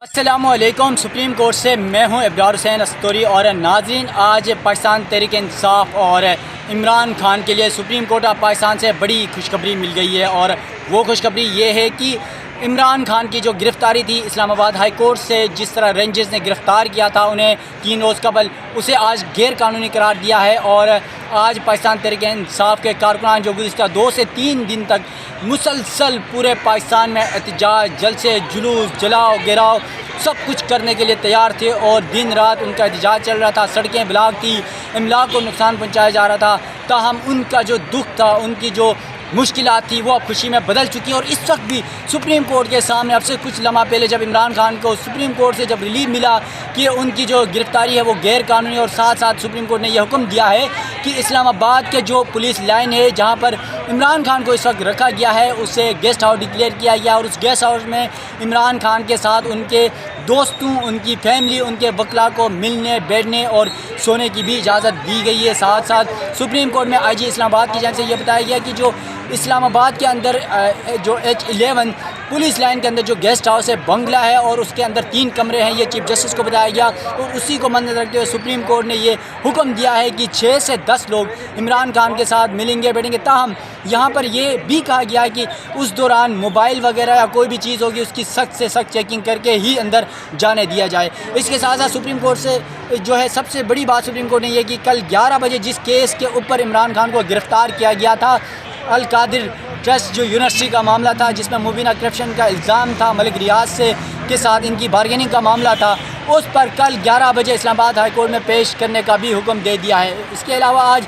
अस्सलामुअलैकुम। Supreme court से मैं हूं इब्रार हुसैन अस्तूरी। और नाज़रीन, आज पाकिस्तान तहरीक इंसाफ और इमरान खान के लिए सुप्रीम कोर्ट ऑफ पाकिस्तान से बड़ी खुशखबरी मिल गई है। और वो खुशखबरी ये है कि इमरान खान की जो गिरफ़्तारी थी इस्लामाबाद हाई कोर्ट से, जिस तरह रेंजर्स ने गिरफ़्तार किया था उन्हें 3 रोज़ कबल, उसे आज गैर कानूनी करार दिया है। और आज पाकिस्तान तहरीक इंसाफ के कारकुनान जो गुज़िश्ता 2 से 3 दिन तक मुसलसल पूरे पाकिस्तान में एहतजाज, जलसे, जुलूस, जलाओ गिराओ सब कुछ करने के लिए तैयार थे और दिन रात उनका एहतजाज चल रहा था। सड़कें ब्लॉक थी, इमलाक को नुकसान पहुँचाया जा रहा था। ताहम उनका जो दुख था, उनकी जो मुश्किलात थी, वो अब खुशी में बदल चुकी हैं। और इस वक्त भी सुप्रीम कोर्ट के सामने, अब से कुछ लम्हा पहले जब इमरान खान को सुप्रीम कोर्ट से जब रिलीफ मिला कि उनकी जो गिरफ़्तारी है वो गैर कानूनी, और साथ साथ सुप्रीम कोर्ट ने यह हुक्म दिया है कि इस्लामाबाद के जो पुलिस लाइन है जहाँ पर इमरान खान को इस वक्त रखा गया है, उसे गेस्ट हाउस डिक्लेयर किया गया। और उस गेस्ट हाउस में इमरान खान के साथ उनके दोस्तों, उनकी फैमिली, उनके वकला को मिलने, बैठने और सोने की भी इजाज़त दी गई है। साथ साथ सुप्रीम कोर्ट में IG इस्लामाबाद की जानिब से यह बताया गया कि जो इस्लामाबाद के अंदर जो H11 पुलिस लाइन के अंदर जो गेस्ट हाउस है, बंगला है, और उसके अंदर 3 कमरे हैं, ये चीफ जस्टिस को बताया गया। और उसी को मद्देनज़र रखते हुए सुप्रीम कोर्ट ने ये हुक्म दिया है कि 6 से 10 लोग इमरान खान के साथ मिलेंगे, बैठेंगे। ताहम यहाँ पर ये भी कहा गया है कि उस दौरान मोबाइल वगैरह या कोई भी चीज़ होगी उसकी सख्त से सख्त चेकिंग करके ही अंदर जाने दिया जाए। इसके साथ साथ सुप्रीम कोर्ट से जो है सबसे बड़ी बात सुप्रीम कोर्ट ने यह कि कल 11 बजे जिस केस के ऊपर इमरान खान को गिरफ़्तार किया गया था, अल कादिर ट्रस्ट जो यूनिवर्सिटी का मामला था जिसमें मुबीना करप्शन का इल्ज़ाम था, मलिक रियाज से के साथ इनकी बार्गेनिंग का मामला था, उस पर कल 11 बजे इस्लामाबाद हाई कोर्ट में पेश करने का भी हुक्म दे दिया है। इसके अलावा आज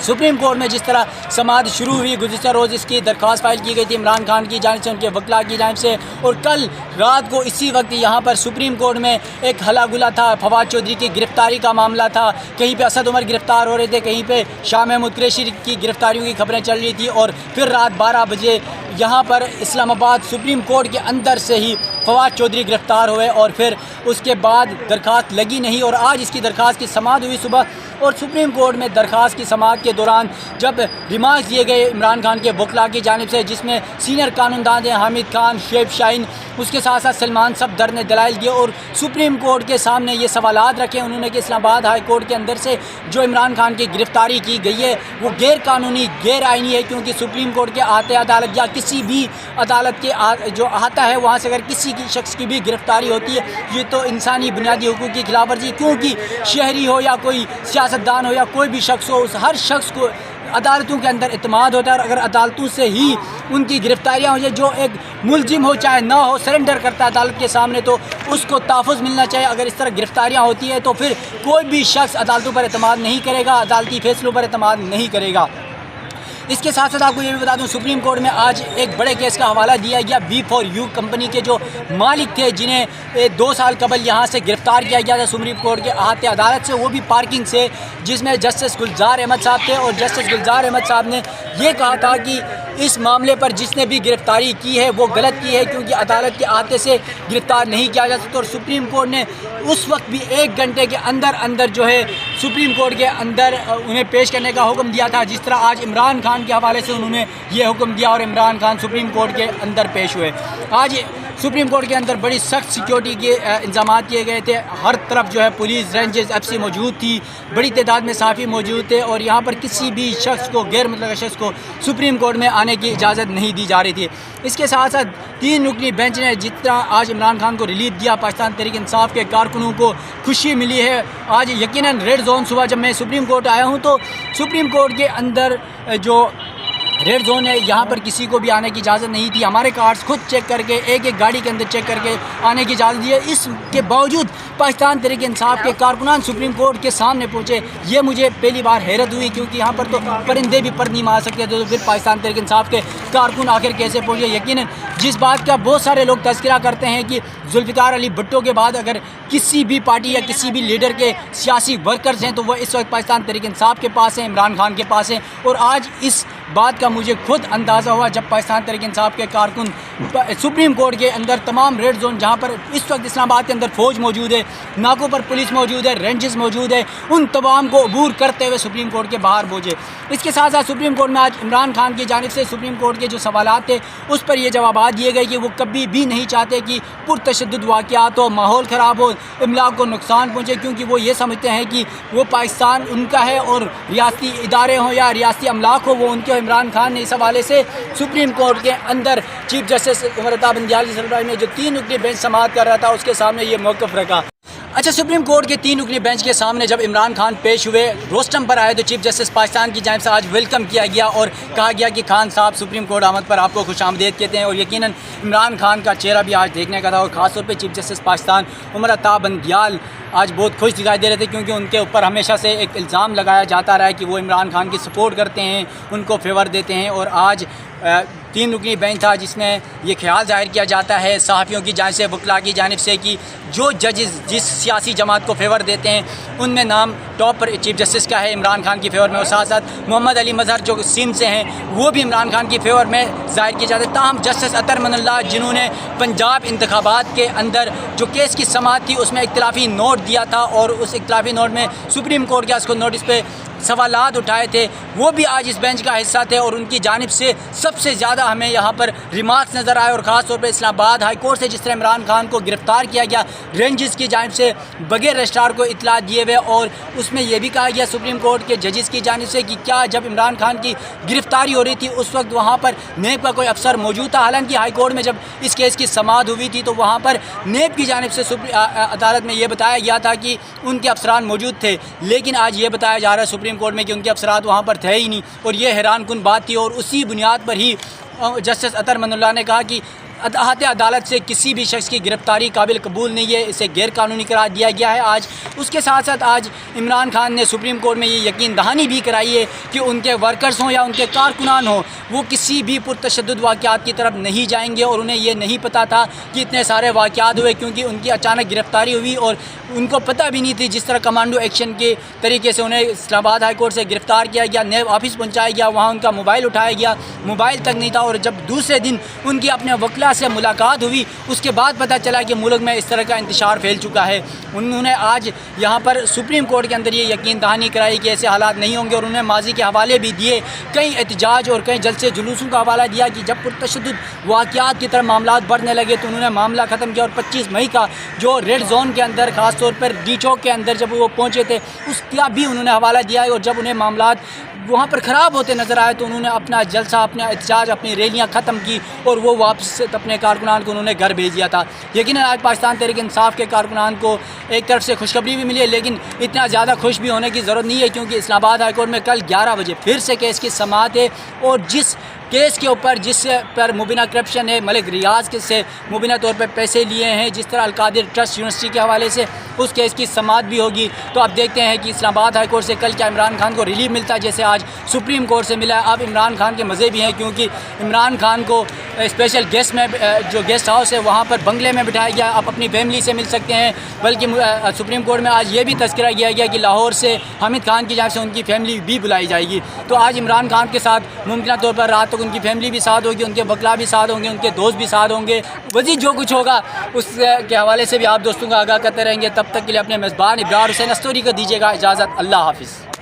सुप्रीम कोर्ट में जिस तरह समाअत शुरू हुई, गुज़िश्ता रोज़ इसकी दरख्वास्त फाइल की गई थी इमरान खान की जानिब से, उनके वकला की जानिब से। और कल रात को इसी वक्त यहाँ पर सुप्रीम कोर्ट में एक हला गुला था, फवाद चौधरी की गिरफ़्तारी का मामला था। कहीं पे असद उमर गिरफ़्तार हो रहे थे, कहीं पे शाह महमूद कुरैशी की गिरफ़्तारियों की खबरें चल रही थी। और फिर रात 12 बजे यहाँ पर इस्लामाबाद सुप्रीम कोर्ट के अंदर से ही फवाद चौधरी गिरफ़्तार हुए और फिर उसके बाद दरख्वास्त लगी नहीं। और आज इसकी दरख्वास्त की समाअत हुई सुबह, और सुप्रीम कोर्ट में दरख्वास्त की समाअत के दौरान जब रिमार्क्स दिए गए इमरान खान के वकला की जानिब से, जिसमें सीनियर कानूनदान हैं हामिद खान, शुएब शाहीन, उसके साथ साथ सलमान सफदर ने दलाइल दिए और सुप्रीम कोर्ट के सामने ये सवालात रखे उन्होंने कि इस्लामाबाद हाई कोर्ट के अंदर से जो इमरान खान की गिरफ़्तारी की गई है वो गैर कानूनी, गैर आइनी है। क्योंकि सुप्रीम कोर्ट के आते अदालत या किसी भी अदालत के जो आता है वहाँ से अगर किसी की शख्स की भी गिरफ़्तारी होती है, ये तो इंसानी बुनियादी हुकूक की खिलाफ वर्जी। क्योंकि शहरी हो या कोई सियासतदान हो या कोई भी शख्स हो, उस हर शख्स को अदालतों के अंदर इत्मीनान होता है। और अगर अदालतों से ही उनकी गिरफ़्तारियाँ हो जाए, जो एक मुलजिम हो चाहे ना हो, सरेंडर करता है अदालत के सामने, तो उसको तहफ़्फ़ुज़ मिलना चाहिए। अगर इस तरह गिरफ़्तारियाँ होती है तो फिर कोई भी शख्स अदालतों पर इत्मीनान नहीं करेगा, अदालती फ़ैसलों पर इत्मीनान नहीं करेगा। इसके साथ साथ आपको ये भी बता दूं, सुप्रीम कोर्ट में आज एक बड़े केस का हवाला दिया गया। B4U कंपनी के जो मालिक थे, जिन्हें 2 साल कबल यहाँ से गिरफ़्तार किया गया था सुप्रीम कोर्ट के अहाते अदालत से, वो भी पार्किंग से, जिसमें जस्टिस गुलजार अहमद साहब थे। और जस्टिस गुलजार अहमद साहब ने ये कहा था कि इस मामले पर जिसने भी गिरफ़्तारी की है वो गलत की है, क्योंकि अदालत के अहाते से गिरफ़्तार नहीं किया जा सकता। और सुप्रीम कोर्ट ने उस वक्त भी 1 घंटे के अंदर अंदर जो है सुप्रीम कोर्ट के अंदर उन्हें पेश करने का हुक्म दिया था, जिस तरह आज इमरान खान के हवाले से उन्होंने ये हुक्म दिया और इमरान खान सुप्रीम कोर्ट के अंदर पेश हुए। आज सुप्रीम कोर्ट के अंदर बड़ी सख्त सिक्योरिटी के इंतजाम किए गए थे। हर तरफ जो है पुलिस, रेंजर्स, FC मौजूद थी, बड़ी तादाद में सहाफ़ी मौजूद थे। और यहाँ पर किसी भी शख्स को, गैर मुतल्लक़ा शख्स को सुप्रीम कोर्ट में आने की इजाज़त नहीं दी जा रही थी। इसके साथ साथ 3 रुकनी बेंच ने जिस तरह आज इमरान खान को रिलीफ दिया, पाकिस्तान तहरीक इंसाफ के कारकुनों को खुशी मिली है। आज यकीनन रेड जोन, सुबह जब मैं सुप्रीम कोर्ट आया हूँ तो सुप्रीम कोर्ट के अंदर जो रेड जोन है, यहाँ पर किसी को भी आने की इजाज़त नहीं थी। हमारे कार्ड्स खुद चेक करके, एक एक गाड़ी के अंदर चेक करके आने की इजाज़त दी है। इसके बावजूद पाकिस्तान तहरीक इंसाफ के कारकुनान सुप्रीम कोर्ट के सामने पहुँचे, ये मुझे पहली बार हैरत हुई, क्योंकि यहाँ पर तो परिंदे भी पर नहीं मार सकते थे, तो फिर पाकिस्तान तहरीक इंसाफ के कारकुन आखिर कैसे पहुँचे। यकीनन जिस बात का बहुत सारे लोग तज़किरा करते हैं कि जुल्फ़िकार अली भुट्टो के बाद अगर किसी भी पार्टी या किसी भी लीडर के सियासी वर्कर्स हैं तो वह इस वक्त पाकिस्तान तहरीक इंसाफ के पास हैं, इमरान खान के पास हैं। और आज इस बात का मुझे खुद अंदाज़ा हुआ जब पाकिस्तान तहरीक इंसाफ के कारकुन सुप्रीम कोर्ट के अंदर तमाम रेड जोन जहाँ पर इस वक्त इस्लामाबाद के अंदर फ़ौज मौजूद है, नाकों पर पुलिस मौजूद है, रेंजेस मौजूद है, उन तमाम को अबूर करते हुए सुप्रीम कोर्ट के बाहर पहुँचे। इसके साथ साथ सुप्रीम कोर्ट में आज इमरान खान की जानिब से सुप्रीम कोर्ट के जो सवालात थे उस पर ये जवाब दिए गए कि वो कभी भी नहीं चाहते कि पुरतशद्दुद वाक़यात हो, माहौल ख़राब हो, इमलाक को नुकसान पहुँचे, क्योंकि वो ये समझते हैं कि वो पाकिस्तान उनका है और रियासती इदारे हों या रियासती अमलाक हो वो उनके। इमरान खान ने इस हवाले से सुप्रीम कोर्ट के अंदर चीफ जस्टिस उमर अता बंदियाल की सरबराही में जो 3 रुकनी बेंच समाअत कर रहा था उसके सामने ये मौक़िफ़ रखा। अच्छा, सुप्रीम कोर्ट के 3 रुकनी बेंच के सामने जब इमरान खान पेश हुए, रोस्टम पर आए, तो चीफ जस्टिस पाकिस्तान की जानिब से आज वेलकम किया गया और कहा गया कि खान साहब सुप्रीम कोर्ट आमद पर आपको खुशामदीद कहते हैं। और यकीनन इमरान खान का चेहरा भी आज देखने का था और ख़ासतौर पर चीफ जस्टिस पाकिस्तान उमर अता बंदियाल आज बहुत खुश दिखाई दे रहे थे, क्योंकि उनके ऊपर हमेशा से एक इल्ज़ाम लगाया जाता रहा है कि वो इमरान खान की सपोर्ट करते हैं, उनको फेवर देते हैं। और आज 3 रुकनी बेंच था जिसमें ये ख्याल जाहिर किया जाता है सहाफ़ियों की जानिब से, वकला की जानिब से कि जो जजेस जिस सियासी जमात को फेवर देते हैं उनमें नाम टॉप पर चीफ जस्टिस का है इमरान खान की फेवर में, और साथ साथ मोहम्मद अली मज़हर जो सिंध से हैं वो भी इमरान खान की फेवर में जाहिर किए जाते हैं। ताहम जस्टिस अतर मनल्लाह जिन्होंने पंजाब इंतखाबात के अंदर जो केस की समाअत थी उसमें इख्तिलाफी नोट दिया था और उस इख्तिलाफी नोट में सुप्रीम कोर्ट के उसको नोटिस पे सवालात उठाए थे, वो भी आज इस बेंच का हिस्सा थे और उनकी जानिब से सबसे ज़्यादा हमें यहाँ पर रिमार्क्स नज़र आए। और ख़ास तौर पर इस्लामाबाद हाई कोर्ट से जिस तरह इमरान खान को गिरफ़्तार किया गया रेंजेस की जानिब से बगैर रजिस्ट्रार को इतला दिए हुए, और उसमें यह भी कहा गया सुप्रीम कोर्ट के जजेस की जानिब से कि क्या जब इमरान खान की गिरफ़्तारी हो रही थी उस वक्त वहाँ पर नेब का कोई अफसर मौजूद था। हालांकि हाई कोर्ट में जब इस केस की समाअत हुई थी तो वहाँ पर नेब की जानिब से अदालत में यह बताया गया था कि उनके अफसरान मौजूद थे, लेकिन आज ये बताया जा रहा है सुप्रीम कोर्ट में कि उनके अफसरात वहाँ पर थे ही नहीं, और ये हैरानकुन बात थी। और उसी बुनियाद पर ही जस्टिस अतर मनल्लाह ने कहा कि अहाते अदालत से किसी भी शख्स की गिरफ़्तारी काबिल कबूल नहीं है, इसे गैर कानूनी करार दिया गया है आज। उसके साथ साथ आज इमरान खान ने सुप्रीम कोर्ट में ये यकीन दहानी भी कराई है कि उनके वर्कर्स हों या उनके कारकुनान हों वो किसी भी पुरतशद्दुद वाक़यात की तरफ नहीं जाएंगे, और उन्हें ये नहीं पता था कि इतने सारे वाक़यात हुए, क्योंकि उनकी अचानक गिरफ़्तारी हुई और उनको पता भी नहीं थी। जिस तरह कमांडो एक्शन के तरीके से उन्हें इस्लामाबाद हाई कोर्ट से गिरफ़्तार किया गया, नेब ऑफिस पहुँचाया गया, वहाँ उनका मोबाइल उठाया गया, मोबाइल तक नहीं था, और जब दूसरे दिन उनकी अपने वकला से मुलाकात हुई उसके बाद पता चला कि मुल्क में इस तरह का इंतशार फैल चुका है। उन्होंने आज यहाँ पर सुप्रीम कोर्ट के अंदर ये यकीन दहानी कराई कि ऐसे हालात नहीं होंगे, और उन्हें माजी के हवाले भी दिए, कई एहतजाज और कई जलसे जुलूसों का हवाला दिया कि जब पुरतशद्दुद वाक़यात की तरफ मामला बढ़ने लगे तो उन्होंने मामला ख़त्म किया। और 25 मई का जो रेड जोन के अंदर ख़ास तौर पर डी चौक के अंदर जब वो पहुँचे थे उसका भी उन्होंने हवाला दिया है, और जब उन्हें मामला वहाँ पर ख़राब होते नज़र आए तो उन्होंने अपना जलसा, अपना एहतजाज, अपनी रैलियाँ ख़त्म की और वो वापस अपने कारकुनान को उन्होंने घर भेज दिया था। लेकिन आज पाकिस्तान तहरीक इंसाफ के कारकुनान को एक तरफ से खुशखबरी भी मिली है, लेकिन इतना ज़्यादा खुश भी होने की ज़रूरत नहीं है, क्योंकि इस्लामाबाद हाई कोर्ट में कल 11 बजे फिर से केस की समाअत है, और जिस केस के ऊपर जिस पर मुबीना करप्शन है, मलिक रियाज के से मुबीना तौर पर पैसे लिए हैं, जिस तरह अलकादिर ट्रस्ट यूनिवर्सिटी के हवाले से, उस केस की समाअत भी होगी। तो अब देखते हैं कि इस्लामाबाद हाई कोर्ट से कल क्या इमरान खान को रिलीफ मिलता है जैसे आज सुप्रीम कोर्ट से मिला है। अब इमरान खान के मज़े भी हैं, क्योंकि इमरान खान को स्पेशल गेस्ट में जो गेस्ट हाउस है वहाँ पर बंगले में बिठाया गया, आप अपनी फैमिली से मिल सकते हैं। बल्कि सुप्रीम कोर्ट में आज ये भी तज़किरा किया गया कि लाहौर से हामिद खान की जानिब से उनकी फैमिली भी बुलाई जाएगी। तो आज इमरान खान के साथ मुमकिन तौर पर रात तक उनकी फैमिली भी साथ होगी, उनके वकला भी साथ होंगे, उनके दोस्त भी साथ होंगे। वज़ी जो कुछ होगा उसके हवाले से भी आप दोस्तों को आगाह करते रहेंगे। तब तक के लिए अपने मेज़बान इब्रार हुसैन अस्तोरी को दीजिएगा इजाज़त। अल्लाह हाफ़िज़।